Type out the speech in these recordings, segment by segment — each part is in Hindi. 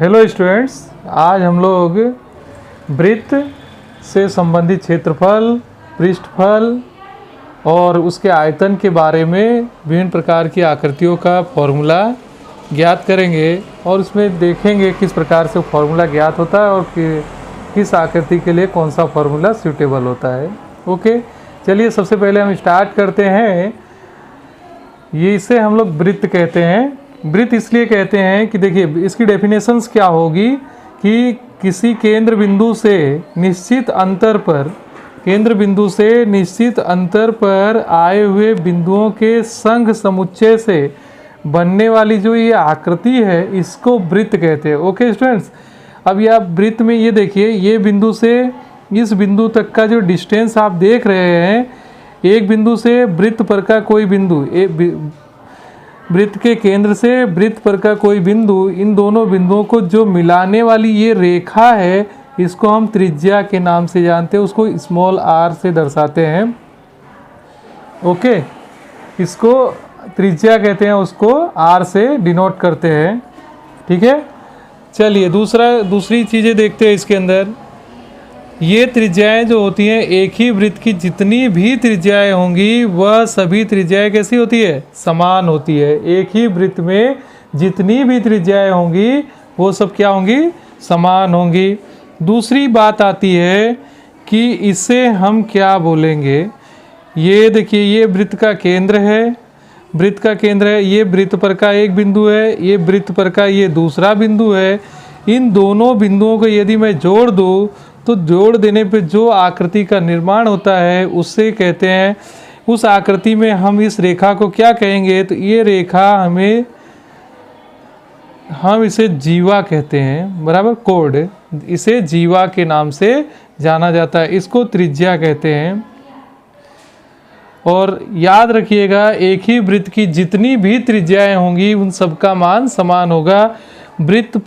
हेलो स्टूडेंट्स, आज हम लोग वृत्त से संबंधित क्षेत्रफल, पृष्ठफल और उसके आयतन के बारे में विभिन्न प्रकार की आकृतियों का फॉर्मूला ज्ञात करेंगे और उसमें देखेंगे किस प्रकार से फॉर्मूला ज्ञात होता है और किस आकृति के लिए कौन सा फॉर्मूला सूटेबल होता है। ओके, चलिए सबसे पहले हम स्टार्ट करते हैं। ये इसे हम लोग वृत्त कहते हैं। वृत्त इसलिए कहते हैं कि देखिए इसकी डेफिनेशंस क्या होगी कि किसी केंद्र बिंदु से निश्चित अंतर पर आए हुए बिंदुओं के संघ समुच्चय से बनने वाली जो ये आकृति है इसको वृत्त कहते हैं। ओके स्टूडेंट्स, अब ये आप वृत्त में ये देखिए, ये बिंदु से इस बिंदु तक का जो डिस्टेंस आप देख रहे हैं, एक बिंदु से वृत्त पर का कोई बिंदु, वृत्त के केंद्र से वृत्त पर का कोई बिंदु, इन दोनों बिंदुओं को जो मिलाने वाली ये रेखा है इसको हम त्रिज्या के नाम से जानते हैं, उसको स्मॉल r से दर्शाते हैं। ओके, इसको त्रिज्या कहते हैं, उसको r से डिनोट करते हैं। ठीक है, चलिए दूसरी चीज़ें देखते हैं इसके अंदर। ये त्रिज्याएं जो होती हैं, एक ही वृत्त की जितनी भी त्रिज्याएं होंगी वह सभी त्रिज्याएं कैसी होती है? समान होती है। एक ही वृत्त में जितनी भी त्रिज्याएं होंगी वो सब क्या होंगी? समान होंगी। दूसरी बात आती है कि इसे हम क्या बोलेंगे। ये देखिए, ये वृत्त का केंद्र है, ये वृत्त पर का एक बिंदु है, ये वृत्त पर का ये दूसरा बिंदु है। इन दोनों बिंदुओं को यदि मैं जोड़ दूँ तो जोड़ देने पे जो आकृति का निर्माण होता है उससे कहते हैं, उस आकृति में हम इस रेखा को क्या कहेंगे? तो ये रेखा हम इसे जीवा कहते हैं, बराबर, कोड, इसे जीवा के नाम से जाना जाता है, इसको त्रिज्या कहते हैं। और याद रखिएगा, एक ही वृत्त की जितनी भी त्रिज्याएं होंगी उन सबका मान समान होगा। वृत्त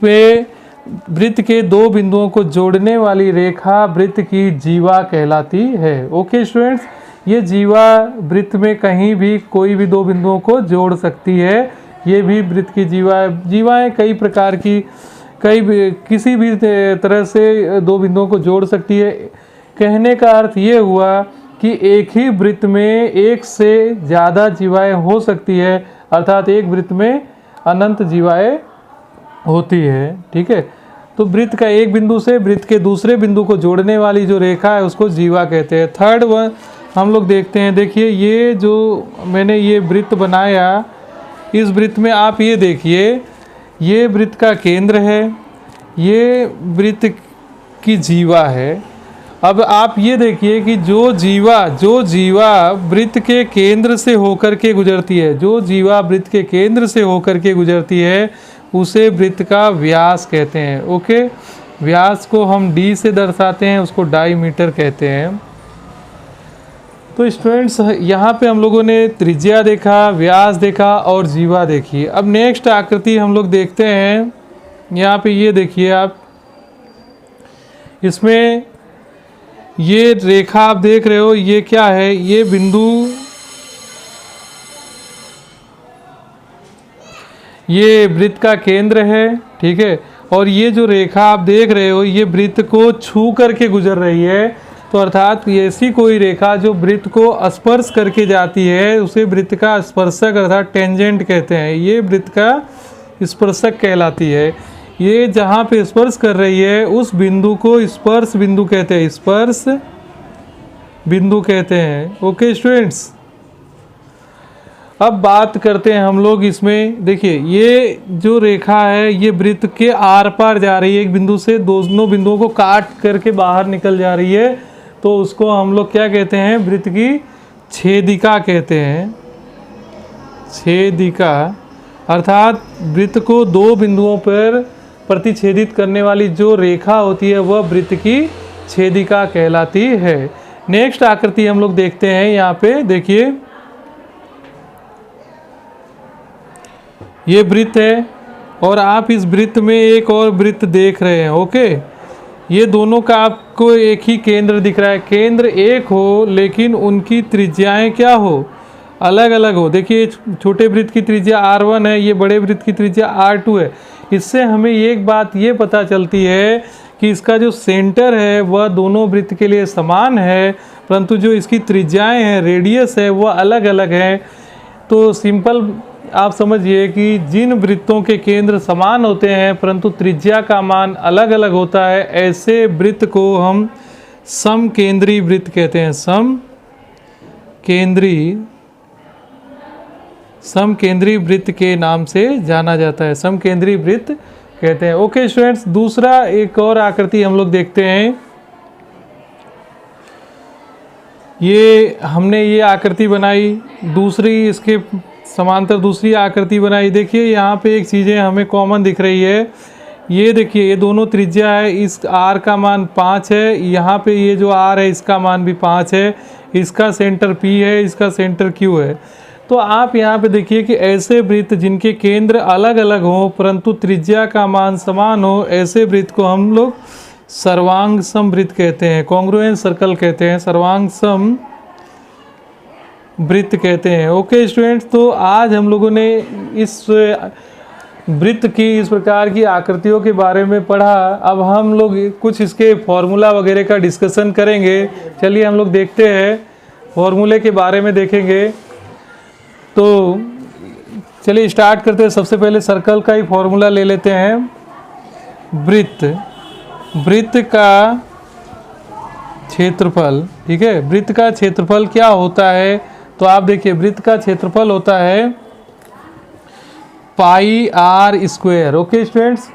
के दो बिंदुओं को जोड़ने वाली रेखा वृत्त की जीवा कहलाती है। ओके स्टूडेंट्स, ये जीवा वृत्त में कहीं भी कोई भी दो बिंदुओं को जोड़ सकती है। ये भी वृत्त की जीवाएं कई प्रकार की, किसी भी तरह से दो बिंदुओं को जोड़ सकती है। कहने का अर्थ ये हुआ कि एक ही वृत्त में एक से ज़्यादा जीवाएं हो सकती है, अर्थात एक वृत्त में अनंत जीवाएं होती है। ठीक है, तो वृत्त का एक बिंदु से वृत्त के दूसरे बिंदु को जोड़ने वाली जो रेखा है उसको जीवा कहते हैं। थर्ड वन हम लोग देखते हैं। देखिए, ये जो मैंने ये वृत्त बनाया, इस वृत्त में आप ये देखिए, ये वृत्त का केंद्र है, ये वृत्त की जीवा है। अब आप ये देखिए कि जो जीवा वृत्त के केंद्र से होकर के गुजरती है, जो जीवा वृत्त के केंद्र से होकर के गुजरती है उसे वृत्त का व्यास कहते हैं। ओके, व्यास को हम d से दर्शाते हैं, उसको डायमीटर कहते हैं। तो स्टूडेंट्स, यहाँ पे हम लोगों ने त्रिज्या देखा, व्यास देखा और जीवा देखी। अब नेक्स्ट आकृति हम लोग देखते हैं। यहाँ पे ये देखिए आप, इसमें ये रेखा आप देख रहे हो, ये क्या है? ये बिंदु, ये वृत्त का केंद्र है। ठीक है, और ये जो रेखा आप देख रहे हो ये वृत्त को छू करके गुजर रही है। तो अर्थात ऐसी कोई रेखा जो वृत्त को स्पर्श करके जाती है उसे वृत्त का स्पर्शक अर्थात टेंजेंट कहते हैं। ये वृत्त का स्पर्शक कहलाती है। ये जहाँ पे स्पर्श कर रही है उस बिंदु को स्पर्श बिंदु कहते हैं, स्पर्श बिंदु कहते हैं। ओके स्टूडेंट्स, अब बात करते हैं हम लोग इसमें। देखिए, ये जो रेखा है ये वृत्त के आर पार जा रही है, एक बिंदु से दोनों बिंदुओं को काट करके बाहर निकल जा रही है, तो उसको हम लोग क्या कहते हैं? वृत्त की छेदिका कहते हैं। छेदिका अर्थात वृत्त को दो बिंदुओं पर प्रतिच्छेदित करने वाली जो रेखा होती है वह वृत्त की छेदिका कहलाती है। नेक्स्ट आकृति हम लोग देखते हैं। यहाँ पे देखिए, ये वृत्त है और आप इस वृत्त में एक और वृत्त देख रहे हैं। ओके, ये दोनों का आपको एक ही केंद्र दिख रहा है। केंद्र एक हो लेकिन उनकी त्रिज्याएं क्या हो? अलग अलग हो। देखिए, छोटे वृत्त की त्रिज्या r1 है, ये बड़े वृत्त की त्रिज्या r2 है। इससे हमें एक बात ये पता चलती है कि इसका जो सेंटर है वह दोनों वृत्त के लिए समान है, परंतु जो इसकी त्रिज्याएं हैं, रेडियस है, वह अलग अलग है। तो सिंपल आप समझिए कि जिन वृत्तों के केंद्र समान होते हैं परंतु त्रिज्या का मान अलग अलग होता है, ऐसे वृत्त को हम समकेंद्री वृत्त कहते हैं। समकेंद्री वृत्त के नाम से जाना जाता है, समकेंद्री वृत्त कहते हैं। ओके स्टूडेंट्स, दूसरा एक और आकृति हम लोग देखते हैं। ये हमने ये आकृति बनाई, दूसरी इसके समांतर दूसरी आकृति बनाई। देखिए यहाँ पे एक चीज़ें हमें कॉमन दिख रही है। ये देखिए ये दोनों त्रिज्या है, इस r का मान 5 है, यहाँ पे ये जो r है इसका मान भी 5 है, इसका सेंटर P है, इसका सेंटर Q है। तो आप यहाँ पे देखिए कि ऐसे वृत्त जिनके केंद्र अलग अलग हों परंतु त्रिज्या का मान समान हो, ऐसे वृत्त को हम लोग सर्वांग सम वृत्त कहते हैं, कॉन्ग्रुएंट सर्कल कहते हैं, सर्वांग सम वृत्त कहते हैं। ओके स्टूडेंट्स, तो आज हम लोगों ने इस वृत्त की इस प्रकार की आकृतियों के बारे में पढ़ा। अब हम लोग कुछ इसके फॉर्मूला वगैरह का डिस्कशन करेंगे। चलिए हम लोग देखते हैं, फॉर्मूले के बारे में देखेंगे। तो चलिए स्टार्ट करते हैं। सबसे पहले सर्कल का ही फॉर्मूला ले लेते हैं। वृत्त का क्षेत्रफल, ठीक है, वृत्त का क्षेत्रफल क्या होता है? तो आप देखिए वृत्त का क्षेत्रफल होता है पाई आर स्क्वायर। ओके स्टूडेंट्स,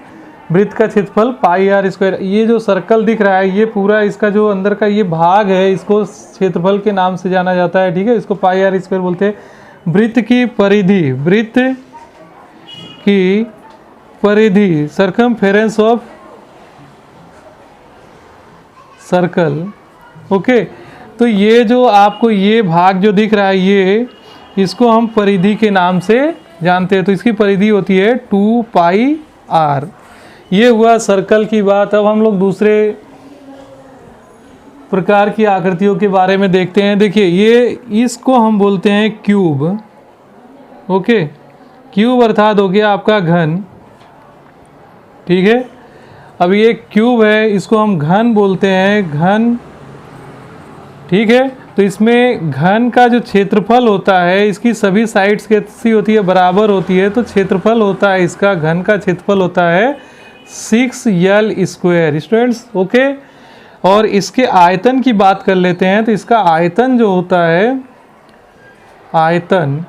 वृत्त का क्षेत्रफल पाई आर स्क्वायर। ये जो सर्कल दिख रहा है, ये पूरा इसका जो अंदर का ये भाग है, इसको क्षेत्रफल के नाम से जाना जाता है, ठीक है, इसको पाई आर स्क्वायर बोलते हैं। वृत्त की परिधि सर्कमफेरेंस ऑफ सर्कल। ओके, तो ये जो आपको ये भाग जो दिख रहा है, ये इसको हम परिधि के नाम से जानते हैं। तो इसकी परिधि होती है 2 पाई आर। ये हुआ सर्कल की बात। अब हम लोग दूसरे प्रकार की आकृतियों के बारे में देखते हैं। देखिए ये इसको हम बोलते हैं क्यूब। ओके, क्यूब अर्थात हो गया आपका घन, ठीक है। अब ये क्यूब है, इसको हम घन बोलते हैं, घन, ठीक है। तो इसमें घन का जो क्षेत्रफल होता है, इसकी सभी साइड्स कैसी होती है? बराबर होती है। तो क्षेत्रफल होता है इसका, घन का क्षेत्रफल होता है 6l स्क्वायर स्टूडेंट्स। ओके, और इसके आयतन की बात कर लेते हैं। तो इसका आयतन जो होता है, आयतन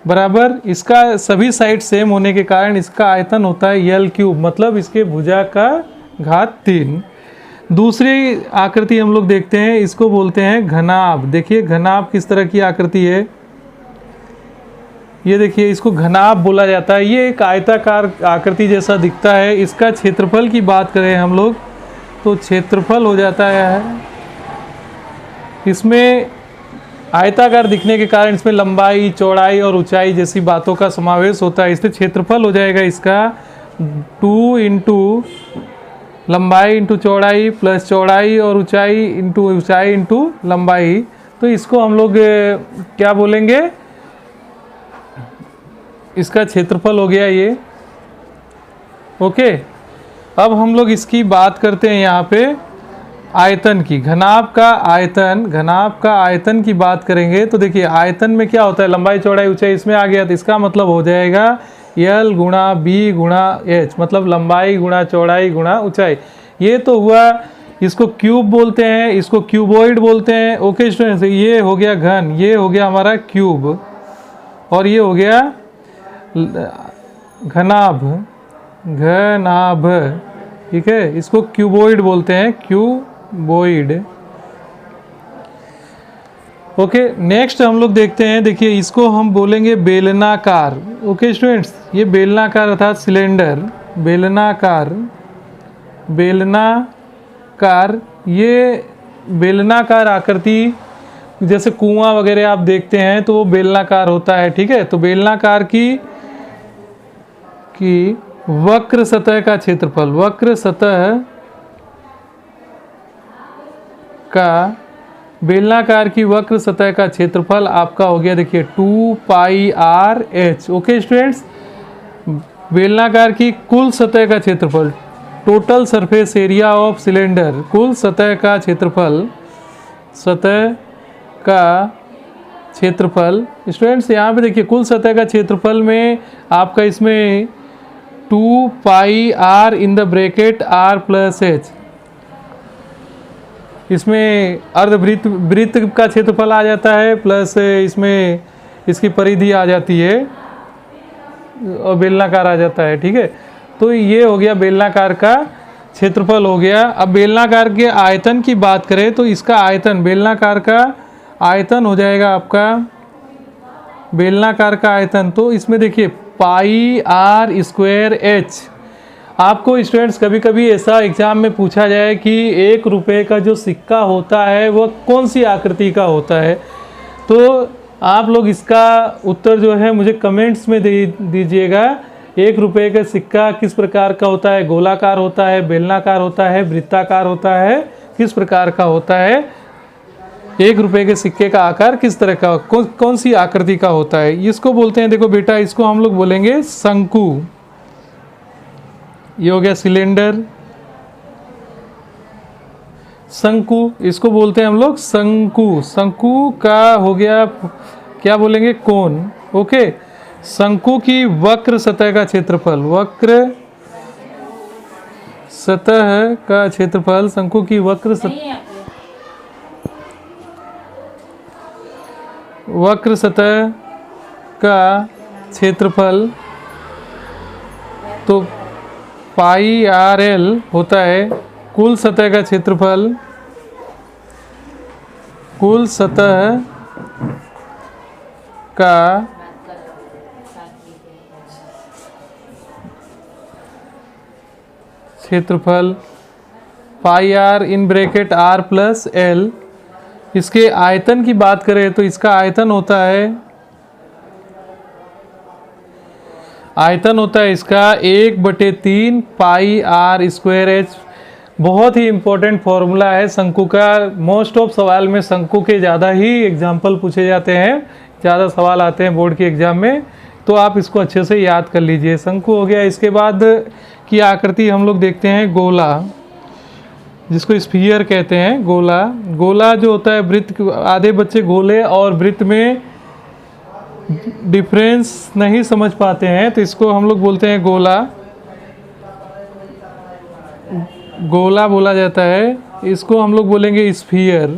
बराबर, इसका सभी साइड सेम होने के कारण इसका आयतन होता है l क्यूब, मतलब इसके भुजा का घात 3। दूसरी आकृति हम लोग देखते हैं, इसको बोलते हैं घनाभ। देखिए घनाभ किस तरह की आकृति है, ये देखिए इसको घनाभ बोला जाता है। ये एक आयताकार आकृति जैसा दिखता है। इसका क्षेत्रफल की बात करें हम लोग तो क्षेत्रफल हो जाता है, इसमें आयताकार दिखने के कारण इसमें लंबाई, चौड़ाई और ऊंचाई जैसी बातों का समावेश होता है। इससे क्षेत्रफल हो जाएगा इसका 2 इंटू लंबाई इंटू चौड़ाई प्लस चौड़ाई और ऊंचाई इंटू लंबाई। तो इसको हम लोग क्या बोलेंगे? इसका क्षेत्रफल हो गया ये। ओके, अब हम लोग इसकी बात करते हैं यहाँ पे आयतन की। घनाभ का आयतन की बात करेंगे तो देखिए आयतन में क्या होता है? लंबाई, चौड़ाई, ऊंचाई इसमें आ गया। तो इसका मतलब हो जाएगा L गुणा B गुणा H, मतलब लंबाई गुणा चौड़ाई गुणा ऊंचाई। ये तो हुआ, इसको क्यूब बोलते हैं, इसको क्यूबॉइड बोलते हैं। ओके स्टूडेंट्स, ये हो गया घन, ये हो गया हमारा क्यूब, और ये हो गया घनाभ, ठीक है, इसको क्यूबॉइड बोलते हैं, क्यूबॉइड। ओके, नेक्स्ट हम लोग देखते हैं। देखिए इसको हम बोलेंगे बेलनाकार। ओके स्टूडेंट्स, ये बेलनाकार अर्थात सिलेंडर, बेलनाकार, ये बेलनाकार आकृति जैसे कुआं वगैरह आप देखते हैं तो वो बेलनाकार होता है, ठीक है। तो बेलनाकार की वक्र सतह का क्षेत्रफल, बेलनाकार की वक्र सतह का क्षेत्रफल आपका हो गया, देखिए 2 पाई आर एच। ओके स्टूडेंट्स, बेलनाकार की कुल सतह का क्षेत्रफल, total surface area of cylinder, कुल सतह का क्षेत्रफल, सतह का क्षेत्रफल। स्टूडेंट्स यहाँ पे देखिए कुल सतह का क्षेत्रफल में आपका इसमें 2 पाई r in the bracket r plus h, इसमें अर्धवृत्त वृत्त का क्षेत्रफल आ जाता है, प्लस इसमें इसकी परिधि आ जाती है और बेलनाकार आ जाता है। ठीक है, तो ये हो गया बेलनाकार का क्षेत्रफल हो गया। अब बेलनाकार के आयतन की बात करें तो इसका आयतन, बेलनाकार का आयतन हो जाएगा आपका, बेलनाकार का आयतन तो इसमें देखिए पाई r स्क्वायर h। आपको स्टूडेंट्स कभी कभी ऐसा एग्जाम में पूछा जाए कि 1 रुपये का जो सिक्का होता है वह कौन सी आकृति का होता है, तो आप लोग इसका उत्तर जो है मुझे कमेंट्स में दे दीजिएगा। 1 रुपये का सिक्का किस प्रकार का होता है, गोलाकार होता है, बेलनाकार होता है, वृत्ताकार होता है, किस प्रकार का होता है, 1 रुपये के सिक्के का आकार किस तरह का, कौन सी आकृति का होता है, इसको बोलते हैं। देखो बेटा, इसको हम लोग बोलेंगे शंकु। ये हो गया सिलेंडर, शंकु, इसको बोलते हैं हम लोग शंकु। शंकु का हो गया क्या बोलेंगे, कोन। ओके, शंकु की वक्र सतह का क्षेत्रफल, वक्र सतह का क्षेत्रफल, शंकु की वक्र सतह का क्षेत्रफल तो पाई आर एल होता है कुल सतह का क्षेत्रफल, कुल सतह का क्षेत्रफल, pi r in bracket r plus l. इसके आयतन की बात करें तो इसका आयतन होता है, आयतन होता है इसका 1/3 पाई आर स्क्वायर एच। बहुत ही इम्पोर्टेंट फॉर्मूला है शंकु का। मोस्ट ऑफ सवाल में शंकु के ज़्यादा ही एग्जाम्पल पूछे जाते हैं, ज़्यादा सवाल आते हैं बोर्ड के एग्जाम में, तो आप इसको अच्छे से याद कर लीजिए। शंकु हो गया। इसके बाद की आकृति हम लोग देखते हैं गोला, जिसको स्फीयर कहते हैं। गोला, गोला जो होता है वृत्त, आधे बच्चे गोले और वृत्त में डिफरेंस नहीं समझ पाते हैं, तो इसको हम लोग बोलते हैं गोला, गोला बोला जाता है। इसको हम लोग बोलेंगे स्फीयर,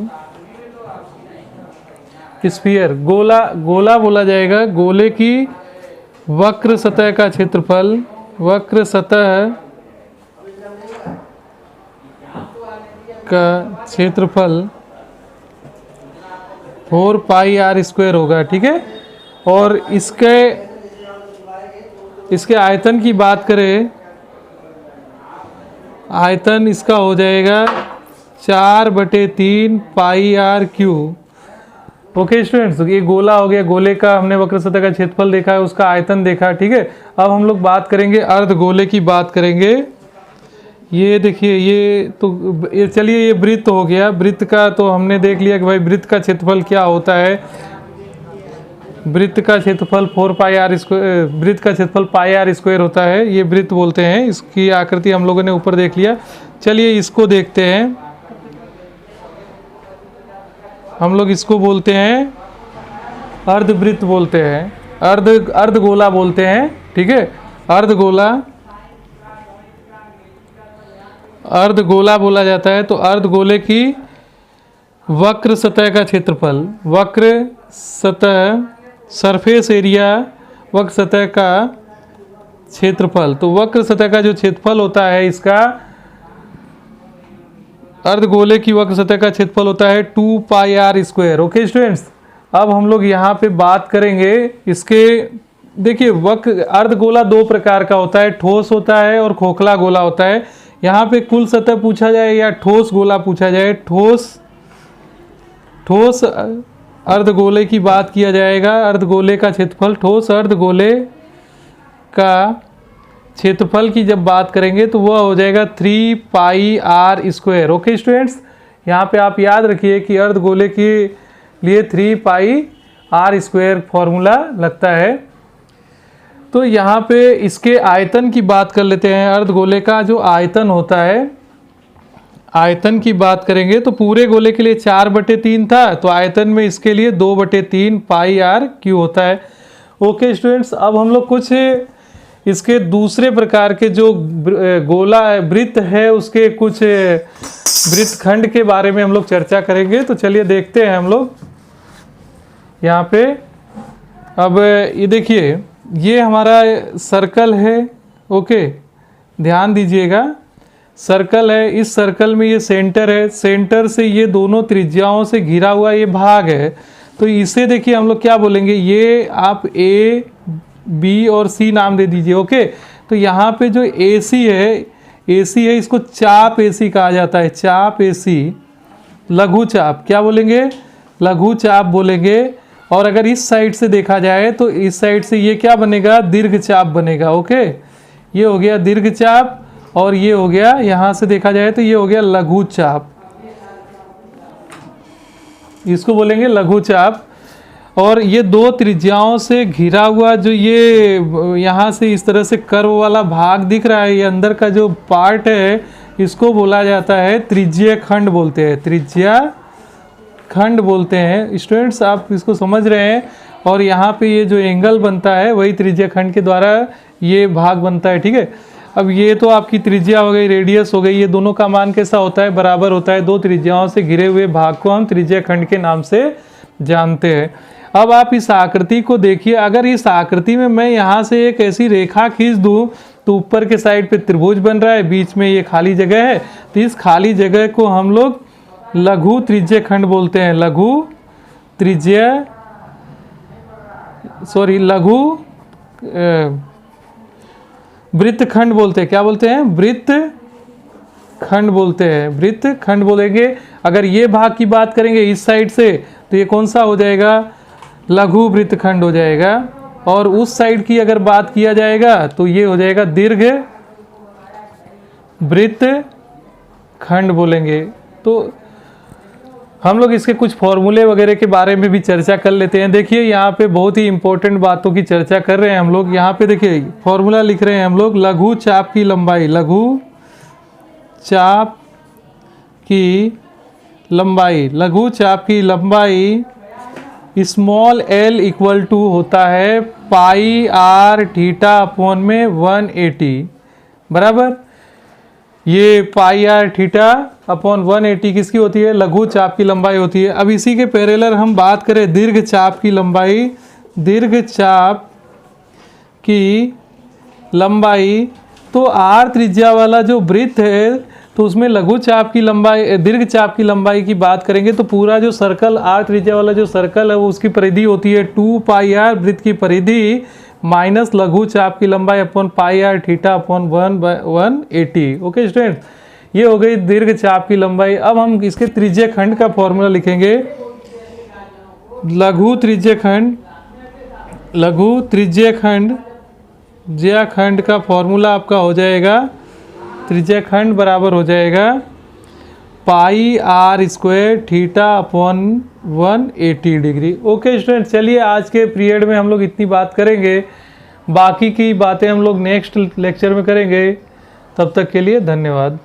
स्फीयर। गोला, गोला बोला जाएगा। गोले की वक्र सतह का क्षेत्रफल, वक्र सतह का क्षेत्रफल 4 पाई आर स्क्वायर होगा। ठीक है, और इसके आयतन की बात करें, आयतन इसका हो जाएगा 4/3 पाई आर क्यूब। ओके स्टूडेंट्स, ये गोला हो गया। गोले का हमने वक्र सतह का क्षेत्रफल देखा है, उसका आयतन देखा। ठीक है, अब हम लोग बात करेंगे अर्धगोले की बात करेंगे। ये देखिए, ये चलिए, ये वृत्त हो गया। वृत्त का तो हमने देख लिया कि भाई वृत्त का क्षेत्रफल क्या होता है। वृत्त का क्षेत्रफल 4 पाई आर स्क्वायर, वृत्त का क्षेत्रफल पाई आर स्क्वायर होता है, ये वृत्त बोलते हैं। इसकी आकृति हम लोगों ने ऊपर देख लिया। चलिए इसको देखते हैं, हम लोग इसको बोलते हैं अर्धवृत्त बोलते हैं, अर्धगोला बोलते हैं। ठीक है, अर्धगोला, अर्धगोला बोला जाता है। तो अर्धगोले की वक्र सतह का क्षेत्रफल, वक्र सतह, सरफेस एरिया, वक्र सतह का क्षेत्रफल। तो वक्र सतह का जो क्षेत्रफल होता है इसका, अर्धगोले की वक्र सतह का क्षेत्रफल होता है 2 पाई आर स्क्वायर। ओके स्टूडेंट्स, अब हम लोग यहाँ पे बात करेंगे इसके। देखिए, वक्र अर्धगोला 2 प्रकार का होता है, ठोस होता है और खोखला गोला होता है। यहाँ पे कुल सतह पूछा जाए या ठोस गोला पूछा जाए, ठोस अर्धगोले की बात किया जाएगा। अर्धगोले का क्षेत्रफल, ठोस अर्धगोले का क्षेत्रफल की जब बात करेंगे तो वह हो जाएगा 3 पाई आर स्क्वायर। ओके स्टूडेंट्स, यहाँ पे आप याद रखिए कि अर्धगोले के लिए 3 पाई आर स्क्वायर फॉर्मूला लगता है। तो यहाँ पे इसके आयतन की बात कर लेते हैं। अर्धगोले का जो आयतन होता है, आयतन की बात करेंगे तो पूरे गोले के लिए 4/3 था, तो आयतन में इसके लिए 2/3 पाई आर क्यू होता है। ओके स्टूडेंट्स, अब हम लोग कुछ इसके दूसरे प्रकार के जो गोला वृत्त है उसके कुछ वृत्तखंड के बारे में हम लोग चर्चा करेंगे। तो चलिए देखते हैं हम लोग यहाँ पे। अब ये देखिए, ये हमारा सर्कल है। ओके, ध्यान दीजिएगा, सर्कल है। इस सर्कल में ये सेंटर है, सेंटर से ये दोनों त्रिज्याओं से घिरा हुआ ये भाग है। तो इसे देखिए हम लोग क्या बोलेंगे, ये आप ए बी और सी नाम दे दीजिए। ओके, तो यहाँ पे जो AC है इसको चाप AC कहा जाता है। चाप AC, लघु चाप क्या बोलेंगे, लघु चाप बोलेंगे। और अगर इस साइड से देखा जाए तो इस साइड से ये क्या बनेगा, दीर्घ चाप बनेगा। ओके, ये हो गया दीर्घ चाप, और ये हो गया, यहाँ से देखा जाए तो ये हो गया लघु चाप, इसको बोलेंगे लघु चाप। और ये दो त्रिज्याओं से घिरा हुआ जो ये यहाँ से इस तरह से कर्व वाला भाग दिख रहा है, ये अंदर का जो पार्ट है, इसको बोला जाता है त्रिज्यीय खंड बोलते हैं, त्रिज्या खंड बोलते हैं। स्टूडेंट्स, आप इसको समझ रहे हैं। और यहाँ पे ये जो एंगल बनता है वही त्रिज्या खंड के द्वारा ये भाग बनता है। ठीक है, अब ये तो आपकी त्रिज्या हो गई, रेडियस हो गई, ये दोनों का मान कैसा होता है, बराबर होता है। दो त्रिज्याओं से घिरे हुए भाग को हम त्रिज्या खंड के नाम से जानते हैं। अब आप इस आकृति को देखिए, अगर इस आकृति में मैं यहाँ से एक ऐसी रेखा खींच दूँ तो ऊपर के साइड पे त्रिभुज बन रहा है, बीच में ये खाली जगह है, तो इस खाली जगह को हम लोग लघु त्रिज्य खंड बोलते हैं। लघु वृत्त खंड बोलते हैं। क्या बोलते हैं, वृत्त खंड बोलते हैं, वृत्त खंड बोलेंगे। अगर ये भाग की बात करेंगे इस साइड से तो ये कौन सा हो जाएगा, लघु वृत्त खंड हो जाएगा। और उस साइड की अगर बात किया जाएगा तो ये हो जाएगा दीर्घ वृत्त खंड बोलेंगे। तो हम लोग इसके कुछ फॉर्मूले वगैरह के बारे में भी चर्चा कर लेते हैं। देखिए यहाँ पे बहुत ही इंपॉर्टेंट बातों की चर्चा कर रहे हैं हम लोग। यहाँ पे देखिए फॉर्मूला लिख रहे हैं हम लोग, लघु चाप की लंबाई, लघु चाप की लंबाई, लघु चाप की लंबाई स्मॉल l इक्वल टू होता है पाई आर थीटा अपॉन में 180 बराबर। ये पाई आर थीटा अपॉन 180 किसकी होती है, लघु चाप की लंबाई होती है। अब इसी के पैरेलल हम बात करें दीर्घ चाप की लंबाई, दीर्घ चाप की लंबाई, तो आर त्रिज्या वाला जो वृत्त है तो उसमें लघु चाप की लंबाई, दीर्घ चाप की लंबाई की बात करेंगे तो पूरा जो सर्कल आर त्रिज्या वाला जो सर्कल है वो उसकी परिधि होती है 2 पाई आर वृत्त की परिधि माइनस लघु चाप की लंबाई upon pi r theta upon 1/180। Okay students, ये हो गई दीर्घ चाप की लंबाई। अब हम इसके त्रिज्य खंड का फॉर्मूला लिखेंगे। लघु त्रिज्य खंड, लघु त्रिज्य खंड, ज्या खंड का फॉर्मूला आपका हो जाएगा, त्रिज्या खंड बराबर हो जाएगा pi r square theta upon 180 degree. Okay student, चलिए आज के पीरियड में हम लोग इतनी बात करेंगे, बाकी की बातें हम लोग नेक्स्ट लेक्चर में करेंगे। तब तक के लिए धन्यवाद।